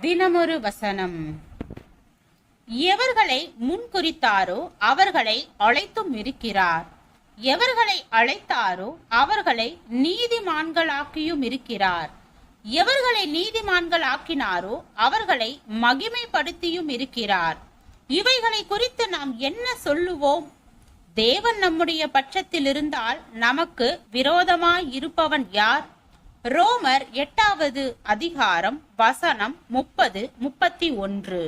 தினமொரு வசனம். எவர்களை முன்குறித்தாரோ அவர்களை அழைத்தும் இருக்கிறார். எவர்களை அழைத்தாரோ அவர்களை நீதிமான்களாக்கியும் இருக்கிறார். எவர்களை நீதிமான்கள் ஆக்கினாரோ அவர்களை மகிமைப்படுத்தியும் இருக்கிறார். இவைகளை குறித்து நாம் என்ன சொல்லுவோம்? தேவன் நம்முடைய பட்சத்தில் இருந்தால் நமக்கு விரோதமாய் இருப்பவன் யார்? ரோமர் 8வது அதிகாரம் வசனம் 30-31.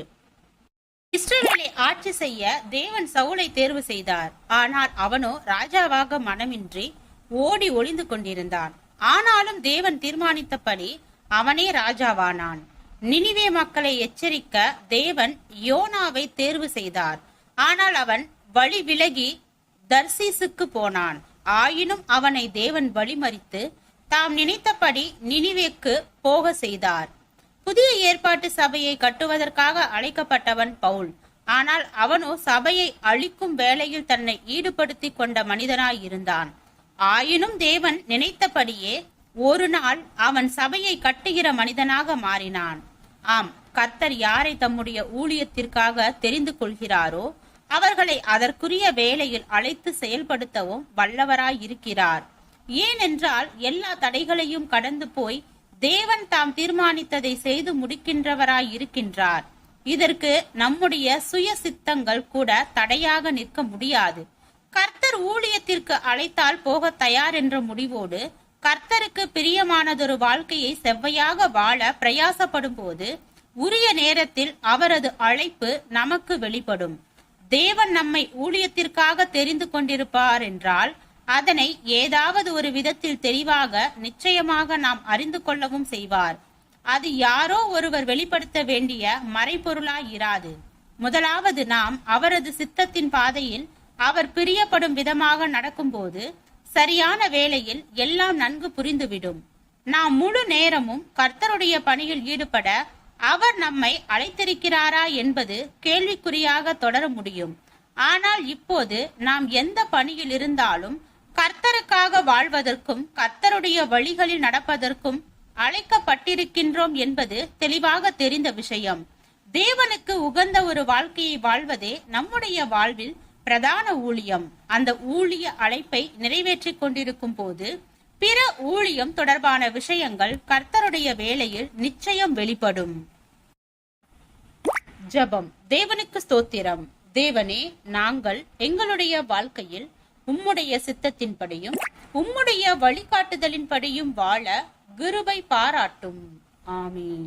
இஸ்ரவேலை ஆட்சி செய்ய தேவன் சவுலை தேர்வு செய்தார். ஆனால் அவனோ ராஜாவாக மனமின்றி ஓடி ஒளிந்து கொண்டிருந்தான். ஆனாலும் தேவன் தீர்மானித்தபடி அவனே ராஜாவானான். நினிவே மக்களை எச்சரிக்க தேவன் யோனாவை தேர்வு செய்தார். ஆனால் அவன் வழி விலகி தர்சீசுக்கு போனான். ஆயினும் அவனை தேவன் வழிமறித்து தாம் நினைத்தபடி நினிவேக்கு போக செய்தார். புதிய ஏற்பாட்டு சபையை கட்டுவதற்காக அழைக்கப்பட்டவன் பவுல். ஆனால் அவனோ சபையை அழிக்கும் வேளையில் தன்னை ஈடுபடுத்தி கொண்ட மனிதனாய் இருந்தான். ஆயினும் தேவன் நினைத்தபடியே ஒரு நாள் அவன் சபையை கட்டுகிற மனிதனாக மாறினான். ஆம், கர்த்தர் யாரை தம்முடைய ஊழியத்திற்காக தெரிந்து கொள்கிறாரோ அவர்களை அதற்குரிய வேளையில் அழைத்து செயல்படுத்தவும் வல்லவராய் இருக்கிறார். ஏனென்றால் எல்லா தடைகளையும் கடந்து போய் தேவன் தாம் தீர்மானித்ததை செய்து முடிக்கின்றவராய் இருக்கின்றார். இதற்கு நம்முடைய சுய சித்தங்கள் கூட தடையாக நிற்க முடியாது. கர்த்தர் ஊழியத்திற்கு அழைத்தால் போக தயார் என்ற முடிவோடு கர்த்தருக்கு பிரியமானதொரு வாழ்க்கையை செவ்வையாக வாழ பிரயாசப்படும் போது உரிய நேரத்தில் அவரது அழைப்பு நமக்கு வெளிப்படும். தேவன் நம்மை ஊழியத்திற்காக தெரிந்து கொண்டிருப்பார் என்றால் அதனை ஏதாவது ஒரு விதத்தில் தெளிவாக நிச்சயமாக நாம் அறிந்து கொள்ளவும் செய்வார். அது யாரோ ஒருவர் வெளிப்படுத்த வேண்டிய மறைபொருளாய் இராது. முதலாவது நாம் அவரது சித்தத்தின் பாதையில் அவர் பிரியப்படும் விதமாக நடக்கும்போது சரியான வேளையில் எல்லாம் நன்கு புரிந்துவிடும். நாம் முழு நேரமும் கர்த்தருடைய பணியில் ஈடுபட அவர் நம்மை அழைத்திருக்கிறாரா என்பது கேள்விக்குறியாக தொடர முடியும். ஆனால் இப்போது நாம் எந்த பணியில் இருந்தாலும் கர்த்தருக்காக வாழ்வதற்கும் கர்த்தருடைய வழிகளில் நடப்பதற்கும் அழைக்கப்பட்டிருக்கின்றோம் என்பது தெளிவாக தெரிந்த விஷயம். தேவனுக்கு உகந்த ஒரு வாழ்க்கையை வாழ்வதே நம்முடைய வாழ்வில் பிரதான ஊழியம். அந்த ஊழிய அழைப்பை நிறைவேற்றி கொண்டிருக்கும் போது பிற ஊழியம் தொடர்பான விஷயங்கள் கர்த்தருடைய வேளையில் நிச்சயம் வெளிப்படும். ஜெபம். தேவனுக்கு ஸ்தோத்திரம். தேவனே, நாங்கள் எங்களுடைய வாழ்க்கையில் உம்முடைய சித்தத்தின்படியும் உம்முடைய வழிகாட்டுதலின்படியும் வாழ கிருபை பாராட்டும். ஆமீன்.